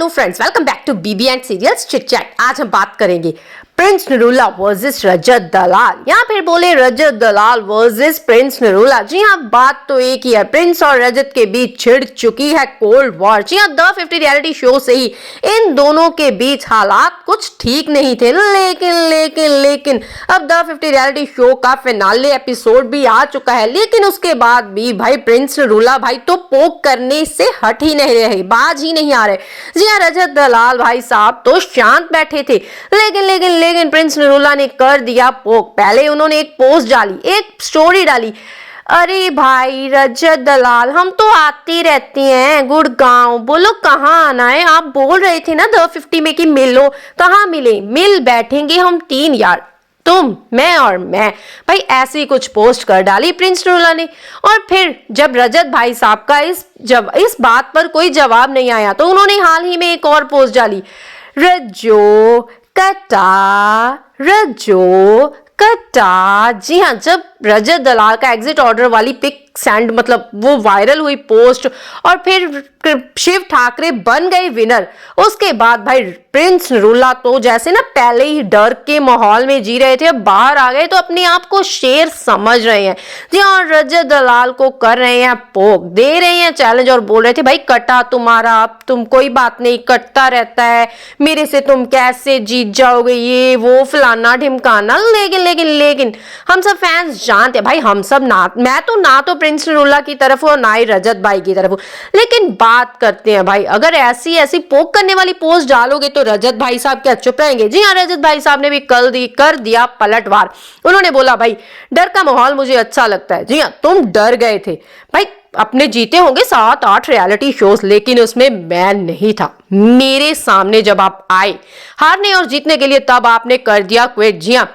Hello friends, welcome back to BB and serials chit chat. आज हम बात करेंगे प्रिंस नरूला वर्सेस रजत दलाल, या फिर बोले रजत दलाल वर्सेस प्रिंस नरूला। जी हाँ, बात तो एक ही है। प्रिंस और रजत के बीच छिड़ चुकी है कोल्ड वॉर। जी हाँ, द 50 रियलिटी शो से ही इन दोनों के बीच हालात कुछ ठीक नहीं थे। लेकिन अब द 50 रियलिटी शो का फिनाले एपिसोड भी आ चुका है। लेकिन उसके बाद भी भाई प्रिंस नरूला भाई तो पोक करने से हट ही नहीं रहे, बाज ही नहीं आ रहे। जी हाँ, रजत दलाल भाई साहब तो शांत बैठे थे, लेकिन प्रिंस नरूला ने कर दिया पोक। पहले उन्होंने एक पोस्ट डाली, एक स्टोरी डाली। अरे भाई रजत दलाल, हम तो आती रहती हैं गुड़गांव, बोलो कहाँ आना है। आप बोल रहे थे ना द 50 में कि मिलो, कहाँ मिले? मिल बैठेंगे हम तीन यार, तुम, मैं और मैं। भाई ऐसी कुछ पोस्ट कर डाली प्रिंस नरूला ने। और फिर जब रजत भाई साहब का इस बात पर कोई जवाब नहीं आया तो उन्होंने हाल ही में एक और पोस्ट डाली। रजो कटा। जी हाँ, जब रजत दलाल का एग्जिट ऑर्डर वाली पिक सेंड मतलब वो वायरल हुई पोस्ट और फिर शिव ठाकरे बन गए विनर, उसके बाद भाई प्रिंस नरूला तो जैसे ना पहले ही डर के माहौल में जी रहे थे, अब बाहर आ गए तो अपने आप को शेर समझ रहे हैं। जी हाँ, रजत दलाल को कर रहे हैं पोक, दे रहे हैं चैलेंज और बोल रहे थे भाई कटा तुम्हारा, अब तुम कोई बात नहीं, कटता रहता है, मेरे से तुम कैसे जीत जाओगे, ये वो फलाना ढिमकाना। लेकिन हम सब फैंस जानते हैं भाई, हम सब मैं तो ना तो प्रिंस नरूला की तरफ हूँ और ना ही रजत भाई की तरफ हूँ। लेकिन बात करते हैं भाई, अगर ऐसी पोक करने वाली पोस्ट डालोगे तो रजत भाई साहब क्या चुप रहेंगे? जी हाँ, रजत भाई साहब ने भी कर दिया पलटवार। उन्होंने बोला भाई डर का माहौल मुझे अच्छा लगता है। जी हाँ, तुम डर गए थे भाई, अपने जीते होंगे 7-8 रियलिटी शोज, लेकिन उसमें मैं नहीं था। मेरे सामने जब आप आए हारने और जीतने के लिए, तब आपने कर दिया क्विट। जी हाँ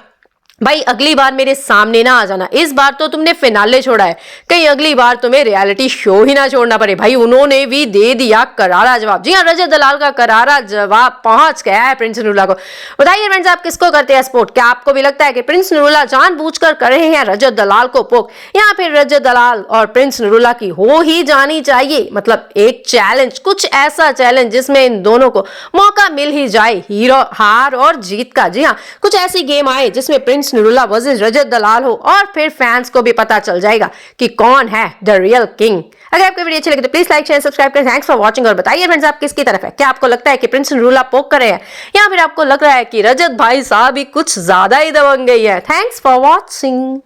भाई, अगली बार मेरे सामने ना आ जाना। इस बार तो तुमने फिनाले छोड़ा है, कहीं अगली बार तुम्हें रियलिटी शो ही ना छोड़ना पड़े। भाई उन्होंने भी दे दिया करारा जवाब। जी हाँ, रजत दलाल का करारा जवाब पहुंच गया है प्रिंस नरूला को। बताइए फ्रेंड्स, आप किसको करते हैं सपोर्ट? क्या आपको भी लगता है कि प्रिंस नरूला जानबूझकर कर रहे हैं रजत दलाल को पोक, या फिर रजत दलाल और प्रिंस नरूला की हो ही जानी चाहिए मतलब एक चैलेंज, कुछ ऐसा चैलेंज जिसमें इन दोनों को मौका मिल ही जाए हीरो हार और जीत का। जी हाँ, कुछ ऐसी गेम आए जिसमें प्रिंस नरूला वर्सेस रजत दलाल हो और फिर फैंस को भी पता चल जाएगा कि कौन है द रियल किंग। अगर आपको वीडियो अच्छी लगे तो प्लीज लाइक शेयर सब्सक्राइब करें। Thanks for watching. और बताइए फ्रेंड्स, आप किसकी तरफ है? क्या आपको लगता है कि प्रिंस नरूला पोक कर रहे हैं, या फिर आपको लग रहा है कि रजत भाई साहब ही कुछ ज्यादा ही दबंग गई है? Thanks for watching.